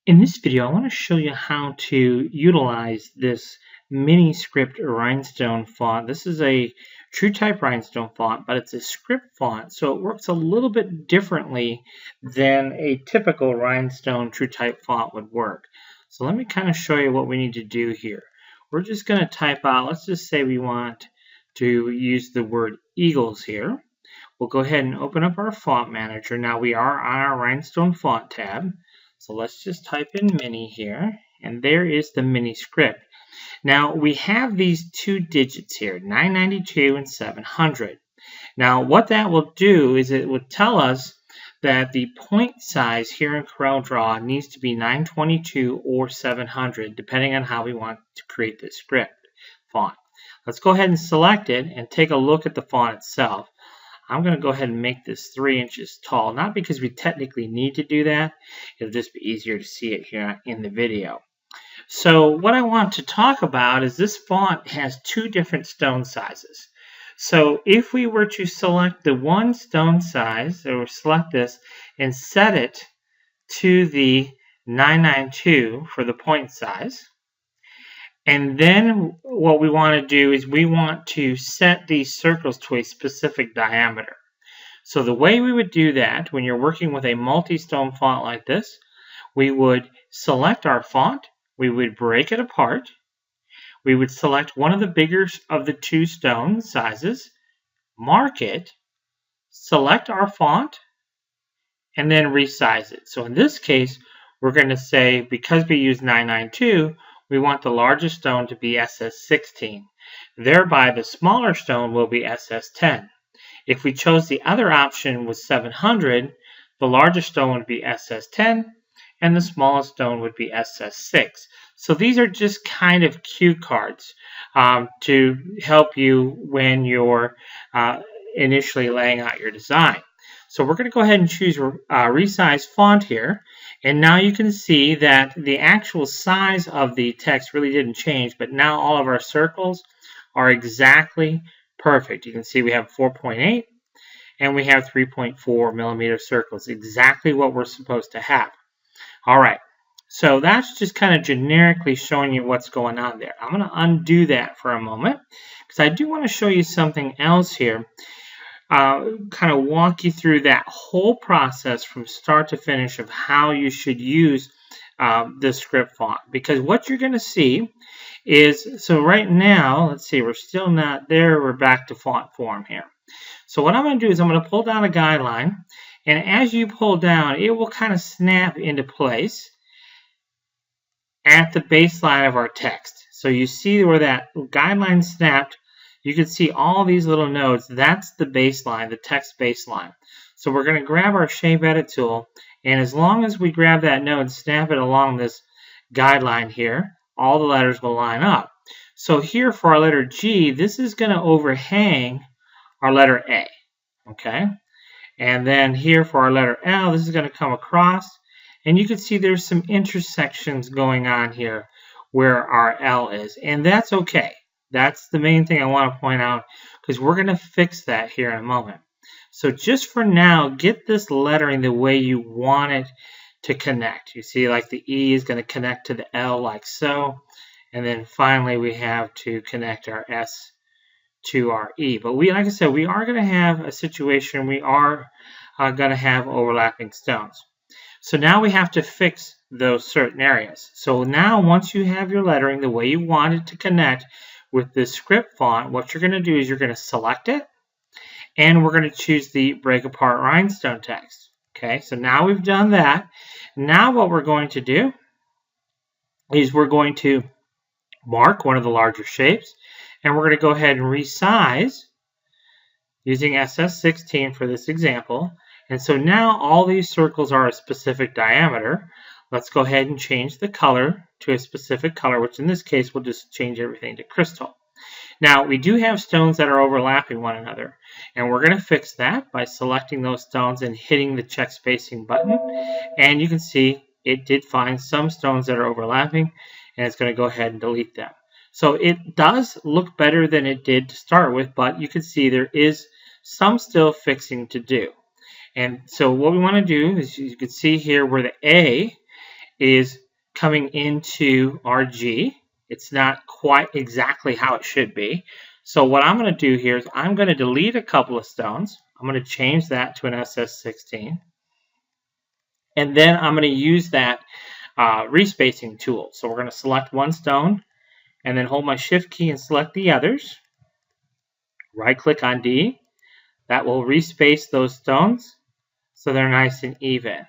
In this video, I want to show you how to utilize this mini script rhinestone font. This is a TrueType rhinestone font, but it's a script font, so it works a little bit differently than a typical rhinestone TrueType font would work. So let me kind of show you what we need to do here. We're just going to type out, let's just say we want to use the word Eagles here. We'll go ahead and open up our font manager. Now we are on our rhinestone font tab. So let's just type in mini here, and there is the mini script. Now we have these two digits here, 992 and 700. Now what that will do is it will tell us that the point size here in CorelDRAW needs to be 922 or 700, depending on how we want to create this script font. Let's go ahead and select it and take a look at the font itself. I'm going to go ahead and make this 3 inches tall, not because we technically need to do that. It'll just be easier to see it here in the video. So what I want to talk about is this font has two different stone sizes. So if we were to select the one stone size, or select this and set it to the 992 for the point size, and then what we want to do is we want to set these circles to a specific diameter. So the way we would do that when you're working with a multi-stone font like this, we would select our font, we would break it apart, we would select one of the bigger of the two stone sizes, mark it, select our font, and then resize it. So in this case, we're going to say, because we use 992, we want the largest stone to be SS16. Thereby, the smaller stone will be SS10. If we chose the other option with 700, the largest stone would be SS10, and the smallest stone would be SS6. So these are just kind of cue cards to help you when you're initially laying out your design. So we're going to go ahead and choose Resize Font here. And now you can see that the actual size of the text really didn't change, but now all of our circles are exactly perfect. You can see we have 4.8 and we have 3.4 millimeter circles, exactly what we're supposed to have. All right, so that's just kind of generically showing you what's going on there. I'm going to undo that for a moment because I do want to show you something else here. Kind of walk you through that whole process from start to finish of how you should use this script font. Because what you're going to see is, so right now, let's see, we're still not there. We're back to font form here. So what I'm going to do is I'm going to pull down a guideline. And as you pull down, it will kind of snap into place at the baseline of our text. So you see where that guideline snapped. You can see all these little nodes. That's the baseline, the text baseline. So we're going to grab our Shape Edit tool, and as long as we grab that node and snap it along this guideline here, all the letters will line up. So here for our letter G, this is going to overhang our letter A, okay? And then here for our letter L, this is going to come across, and you can see there's some intersections going on here where our L is, and that's okay. That's the main thing I want to point out because we're going to fix that here in a moment. So just for now, get this lettering the way you want it to connect. You see, like the E is going to connect to the L like so. And then finally, we have to connect our S to our E. But like I said, we are going to have a situation. We are going to have overlapping stones. So now we have to fix those certain areas. So now once you have your lettering the way you want it to connect, with this script font, what you're going to do is you're going to select it, and we're going to choose the break apart rhinestone text. Okay, so now we've done that. Now what we're going to do is we're going to mark one of the larger shapes, and we're going to go ahead and resize using SS16 for this example. And so now all these circles are a specific diameter. Let's go ahead and change the color to a specific color, which in this case, we'll just change everything to crystal. Now, we do have stones that are overlapping one another, and we're going to fix that by selecting those stones and hitting the check spacing button. And you can see it did find some stones that are overlapping, and it's going to go ahead and delete them. So it does look better than it did to start with, but you can see there is some still fixing to do. And so what we want to do is, you can see here where the A is coming into our G. It's not quite exactly how it should be. So what I'm going to do here is I'm going to delete a couple of stones. I'm going to change that to an SS16. And then I'm going to use that respacing tool. So we're going to select one stone and then hold my Shift key and select the others. Right click on D. That will respace those stones so they're nice and even.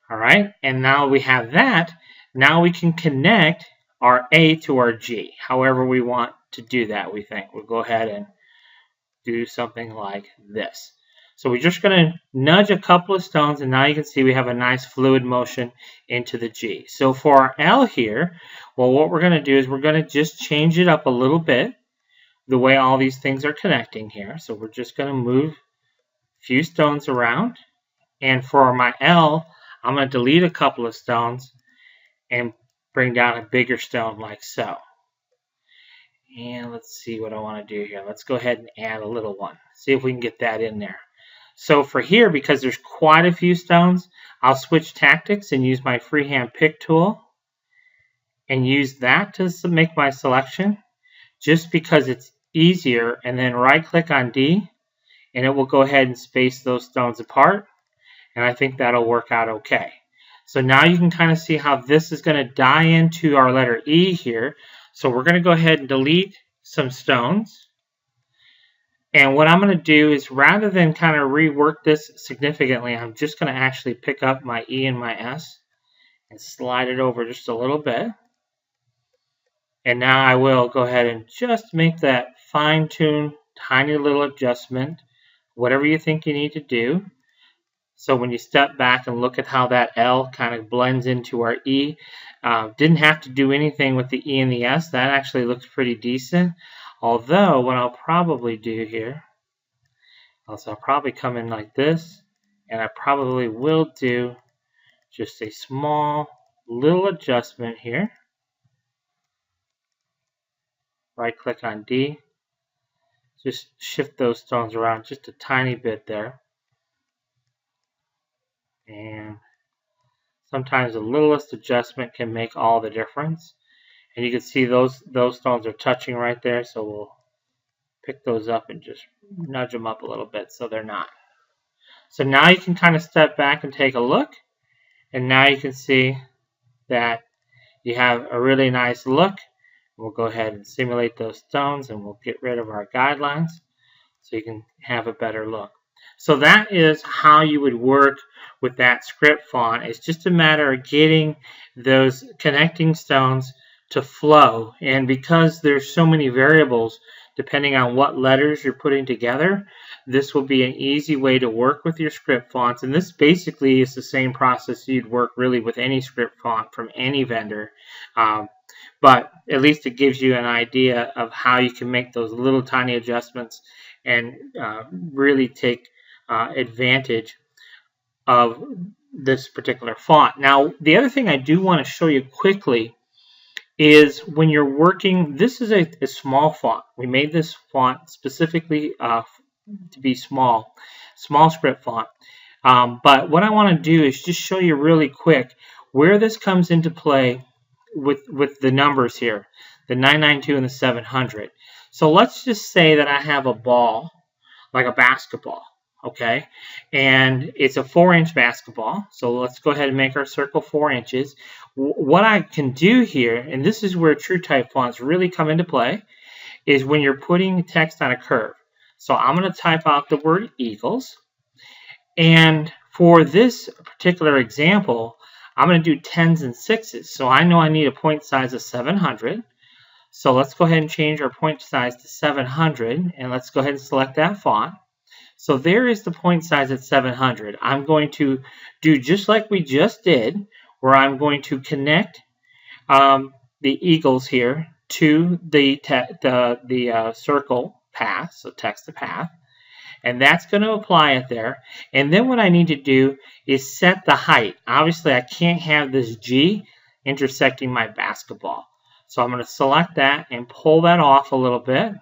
All right, and now we have that. Now we can connect our A to our G, however we want to do that, we think. We'll go ahead and do something like this. So we're just going to nudge a couple of stones, and now you can see we have a nice fluid motion into the G. So for our L here, well, what we're going to do is we're going to just change it up a little bit, the way all these things are connecting here. So we're just going to move a few stones around. And for my L, I'm going to delete a couple of stones and bring down a bigger stone like so. And let's see what I want to do here. Let's go ahead and add a little one. See if we can get that in there. So for here, because there's quite a few stones, I'll switch tactics and use my freehand pick tool and use that to make my selection just because it's easier. And then right click on D and it will go ahead and space those stones apart. And I think that'll work out okay. So now you can kind of see how this is going to die into our letter E here. So we're going to go ahead and delete some stones. And what I'm going to do is rather than kind of rework this significantly, I'm just going to actually pick up my E and my S and slide it over just a little bit. And now I will go ahead and just make that fine-tuned, tiny little adjustment, whatever you think you need to do. So when you step back and look at how that L kind of blends into our E, didn't have to do anything with the E and the S. That actually looks pretty decent. Although what I'll probably do here, also I'll probably come in like this, and I probably will do just a small little adjustment here. Right click on D. Just shift those stones around just a tiny bit there. And sometimes the littlest adjustment can make all the difference. And you can see those stones are touching right there, so we'll pick those up and just nudge them up a little bit so they're not. So now you can kind of step back and take a look, and now you can see that you have a really nice look. We'll go ahead and simulate those stones, and we'll get rid of our guidelines so you can have a better look. So that is how you would work with that script font. It's just a matter of getting those connecting stones to flow. And because there's so many variables, depending on what letters you're putting together, this will be an easy way to work with your script fonts. And this basically is the same process you'd work really with any script font from any vendor. But at least it gives you an idea of how you can make those little tiny adjustments and really take advantage of this particular font. Now, the other thing I do want to show you quickly is when you're working, this is a small font. We made this font specifically to be small script font. But what I want to do is just show you really quick where this comes into play with the numbers here, the 992 and the 700. So let's just say that I have a ball, like a basketball, okay? And it's a 4-inch basketball. So let's go ahead and make our circle 4 inches. What I can do here, and this is where TrueType fonts really come into play, is when you're putting text on a curve. So I'm going to type out the word Eagles. And for this particular example, I'm going to do 10s and 6s. So I know I need a point size of 700. So let's go ahead and change our point size to 700. And let's go ahead and select that font. So there is the point size at 700. I'm going to do just like we just did, where I'm going to connect the Eagles here to the circle path, so text to path. And that's going to apply it there. And then what I need to do is set the height. Obviously, I can't have this G intersecting my basketball. So I'm going to select that and pull that off a little bit.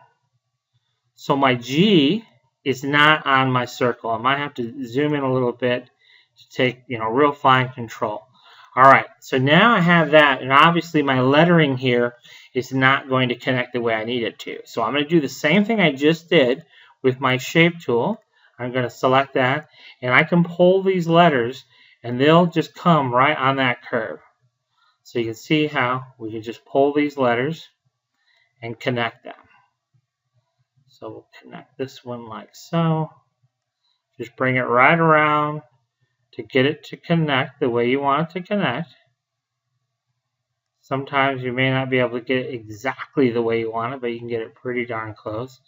So my G is not on my circle. I might have to zoom in a little bit to take, real fine control. All right, so now I have that, and obviously my lettering here is not going to connect the way I need it to. So I'm going to do the same thing I just did with my shape tool. I'm going to select that, and I can pull these letters, and they'll just come right on that curve. So you can see how we can just pull these letters and connect them. So we'll connect this one like so. Just bring it right around to get it to connect the way you want it to connect. Sometimes you may not be able to get it exactly the way you want it, but you can get it pretty darn close,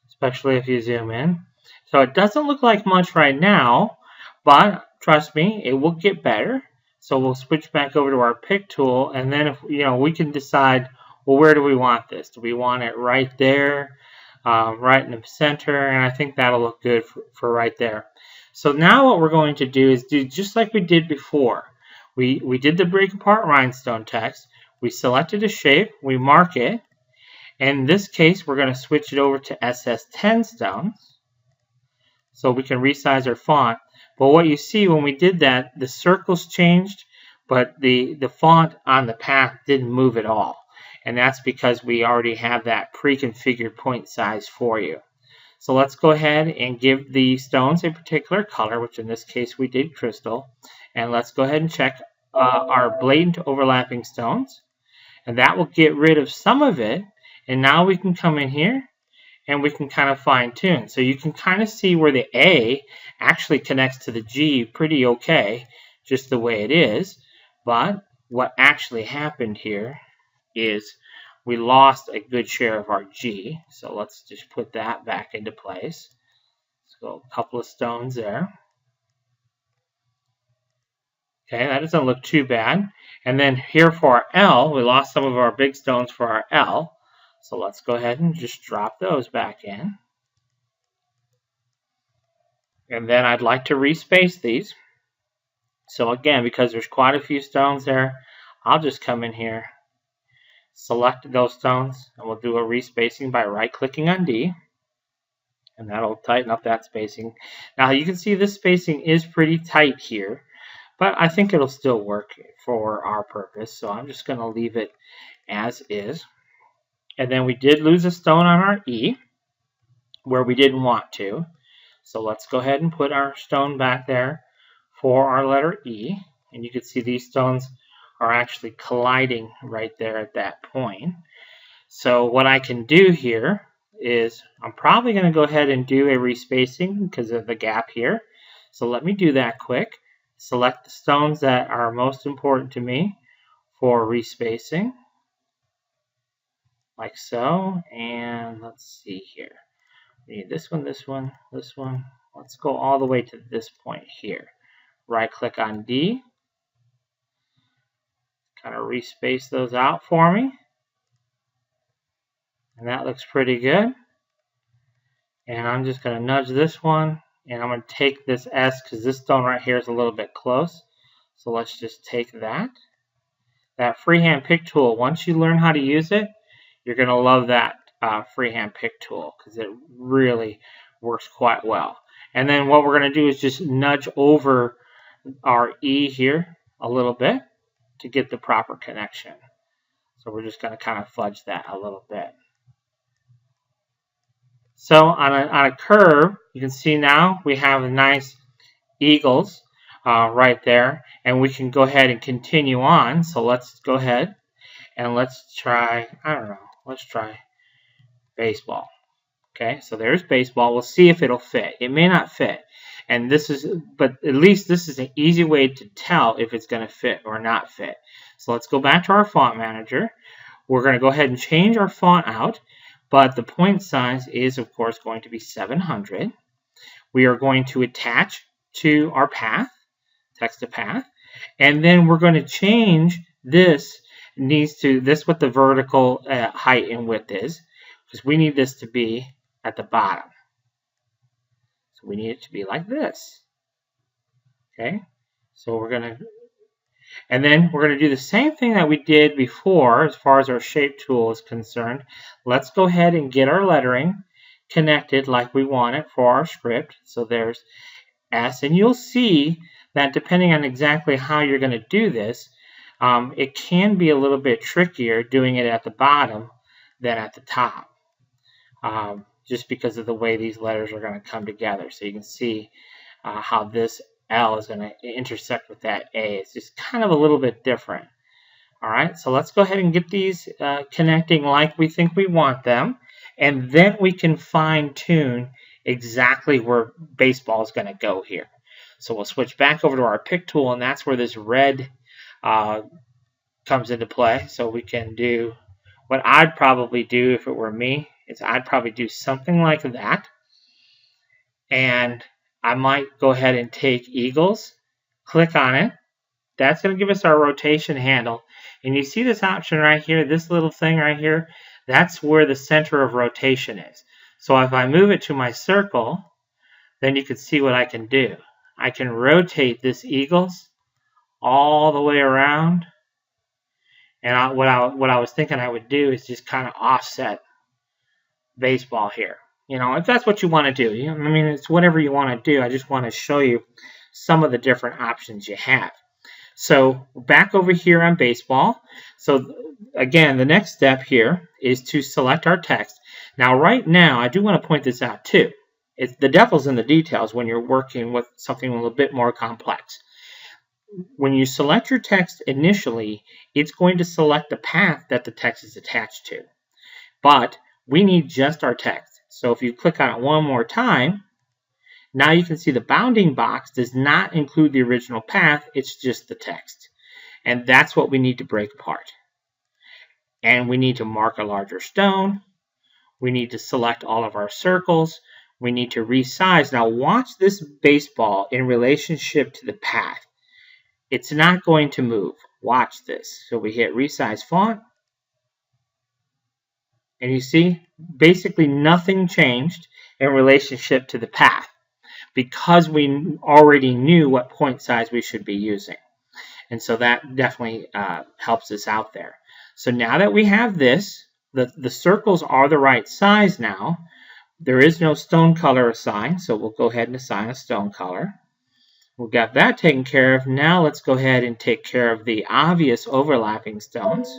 especially if you zoom in. So it doesn't look like much right now, but trust me, it will get better. So we'll switch back over to our pick tool, and then if we can decide, well, where do we want this? Do we want it right there, right in the center? And I think that'll look good for right there. So now what we're going to do is do just like we did before. We did the break apart rhinestone text. We selected a shape, we mark it. In this case, we're going to switch it over to SS10 stones so we can resize our font. But what you see when we did that, the circles changed, but the font on the path didn't move at all. And that's because we already have that pre-configured point size for you. So let's go ahead and give the stones a particular color, which in this case we did crystal. And let's go ahead and check our blatant overlapping stones. And that will get rid of some of it. And now we can come in here and we can kind of fine tune. So you can kind of see where the A actually connects to the G pretty okay, just the way it is. But what actually happened here is we lost a good share of our G. So let's just put that back into place. Let's go a couple of stones there. Okay, that doesn't look too bad. And then here for our L, we lost some of our big stones for our L. So let's go ahead and just drop those back in. And then I'd like to respace these. So again, because there's quite a few stones there, I'll just come in here, select those stones, and we'll do a respacing by right-clicking on D. And that'll tighten up that spacing. Now you can see this spacing is pretty tight here, but I think it'll still work for our purpose. So I'm just going to leave it as is. And then we did lose a stone on our E where we didn't want to. So let's go ahead and put our stone back there for our letter E. And you can see these stones are actually colliding right there at that point. So what I can do here is I'm probably going to go ahead and do a respacing because of the gap here. So let me do that quick. Select the stones that are most important to me for respacing, like so. And let's see here. We need this one, this one, this one. Let's go all the way to this point here. Right-click on D. Kind of respace those out for me. And that looks pretty good. And I'm just going to nudge this one. And I'm going to take this S because this stone right here is a little bit close. So let's just take that. That freehand pick tool, once you learn how to use it, you're going to love that freehand pick tool because it really works quite well. And then what we're going to do is just nudge over our E here a little bit to get the proper connection. So we're just going to kind of fudge that a little bit. So on a curve, you can see now we have nice eagles right there. And we can go ahead and continue on. So let's go ahead and let's try, I don't know, let's try baseball. Okay, so there's baseball. We'll see if it'll fit. It may not fit. And but at least this is an easy way to tell if it's going to fit or not fit. So let's go back to our font manager. We're going to go ahead and change our font out. But the point size is, of course, going to be 700. We are going to attach to our path, text to path. And then we're going to change this what the vertical height and width is. Because we need this to be at the bottom. So we need it to be like this. Okay. So and then we're going to do the same thing that we did before as far as our shape tool is concerned. Let's go ahead and get our lettering connected like we want it for our script. So there's S, and you'll see that depending on exactly how you're going to do this, it can be a little bit trickier doing it at the bottom than at the top, just because of the way these letters are going to come together. So you can see how this L is going to intersect with that A. It's just kind of a little bit different. All right, so let's go ahead and get these connecting like we think we want them, and then we can fine-tune exactly where baseball is going to go here. So we'll switch back over to our pick tool, and that's where this red comes into play. So we can do what I'd probably do if it were me, is I'd probably do something like that. And I might go ahead and take Eagles, click on it. That's going to give us our rotation handle. And you see this option right here, this little thing right here, that's where the center of rotation is. So if I move it to my circle, then you can see what I can do. I can rotate this Eagles all the way around. And what I was thinking I would do is just kind of offset baseball here. You know, if that's what you want to do. You know, I mean, it's whatever you want to do. I just want to show you some of the different options you have. So back over here on baseball. So again, the next step here is to select our text. Now, right now, I do want to point this out too. It's the devil's in the details when you're working with something a little bit more complex. When you select your text initially, it's going to select the path that the text is attached to. But we need just our text. So if you click on it one more time, now you can see the bounding box does not include the original path, it's just the text. And that's what we need to break apart. And we need to mark a larger stone. We need to select all of our circles. We need to resize. Now watch this baseball in relationship to the path. It's not going to move. Watch this. So we hit Resize Font. And you see, basically nothing changed in relationship to the path because we already knew what point size we should be using. And so that definitely helps us out there. So now that we have this, the circles are the right size now. There is no stone color assigned, so we'll go ahead and assign a stone color. We've got that taken care of. Now let's go ahead and take care of the obvious overlapping stones,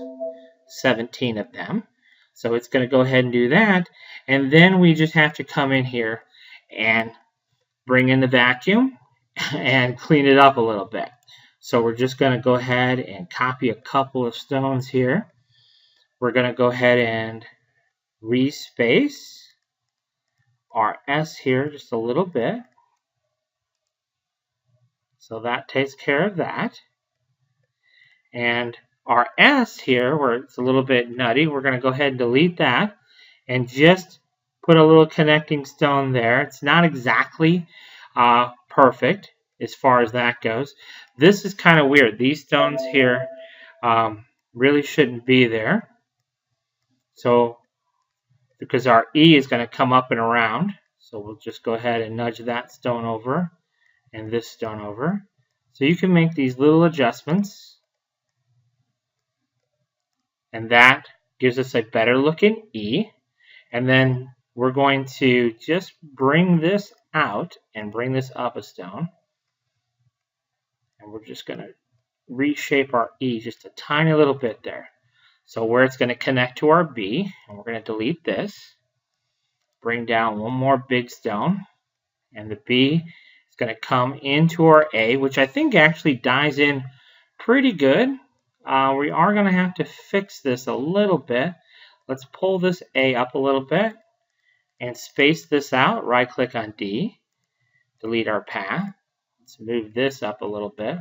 17 of them. So it's going to go ahead and do that. And then we just have to come in here and bring in the vacuum and clean it up a little bit. So we're just going to go ahead and copy a couple of stones here. We're going to go ahead and respace our S here just a little bit. So that takes care of that. And our S here, where it's a little bit nutty, we're going to go ahead and delete that and just put a little connecting stone there. It's not exactly perfect as far as that goes. This is kind of weird. These stones here really shouldn't be there. So, because our E is going to come up and around, so we'll just go ahead and nudge that stone over and this stone over. So you can make these little adjustments, and that gives us a better looking E. And then we're going to just bring this out and bring this up a stone. And we're just going to reshape our E just a tiny little bit there. So where it's going to connect to our B, and we're going to delete this. Bring down one more big stone, and the B is going to come into our A, which I think actually dies in pretty good. We are going to have to fix this a little bit. Let's pull this A up a little bit and space this out. Right click on D, delete our path. Let's move this up a little bit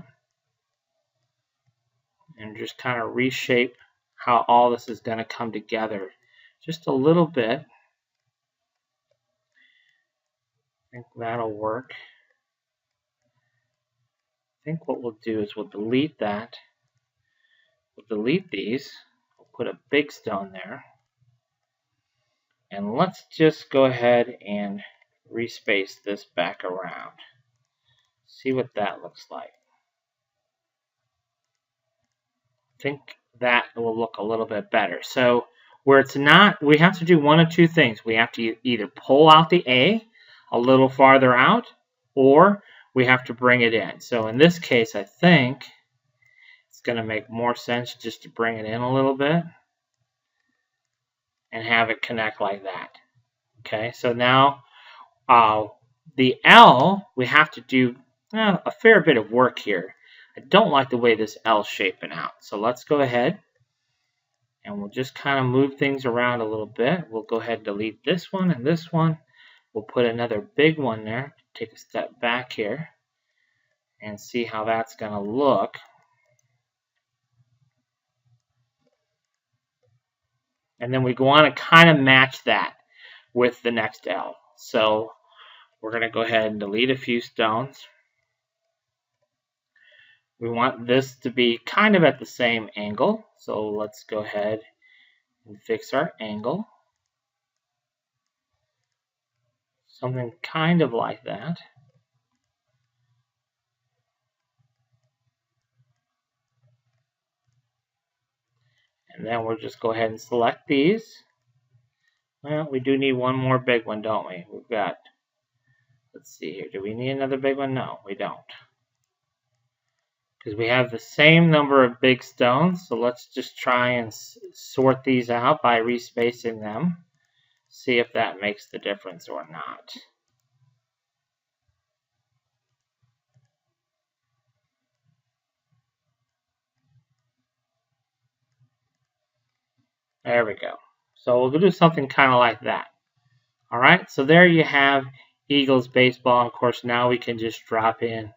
and just kind of reshape how all this is going to come together just a little bit. I think that'll work. I think what we'll do is we'll delete that. We'll delete these. We'll put a big stone there. And let's just go ahead and respace this back around. See what that looks like. I think that will look a little bit better. So where it's not, we have to do one of two things. We have to either pull out the A a little farther out, or we have to bring it in. So in this case, I think it's going to make more sense just to bring it in a little bit and have it connect like that. Okay, so now the L, we have to do a fair bit of work here. I don't like the way this L is shaping out. So let's go ahead and we'll just kind of move things around a little bit. We'll go ahead and delete this one and this one. We'll put another big one there. Take a step back here and see how that's going to look. And then we want to kind of match that with the next L. So we're going to go ahead and delete a few stones. We want this to be kind of at the same angle. So let's go ahead and fix our angle. Something kind of like that. And then we'll just go ahead and select these. Well, we do need one more big one, don't we? We've got, let's see here. Do we need another big one? No, we don't. Because we have the same number of big stones. So let's just try and sort these out by respacing them. See if that makes the difference or not. There we go. So we'll do something kind of like that. All right, so there you have Eagles baseball. Of course, now we can just drop in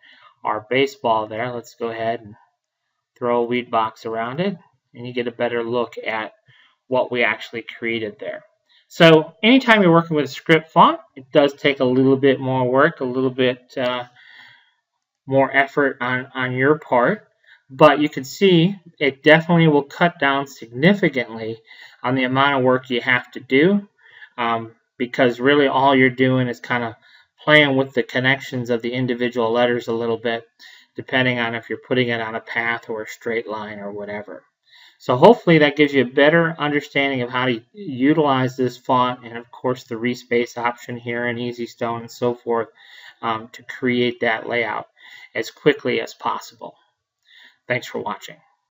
our baseball there. Let's go ahead and throw a weed box around it, and you get a better look at what we actually created there. So anytime you're working with a script font, it does take a little bit more work, a little bit more effort on your part. But you can see it definitely will cut down significantly on the amount of work you have to do, because really all you're doing is kind of playing with the connections of the individual letters a little bit, depending on if you're putting it on a path or a straight line or whatever. So hopefully that gives you a better understanding of how to utilize this font, and of course the respace option here in EasyStone and so forth, to create that layout as quickly as possible. Thanks for watching.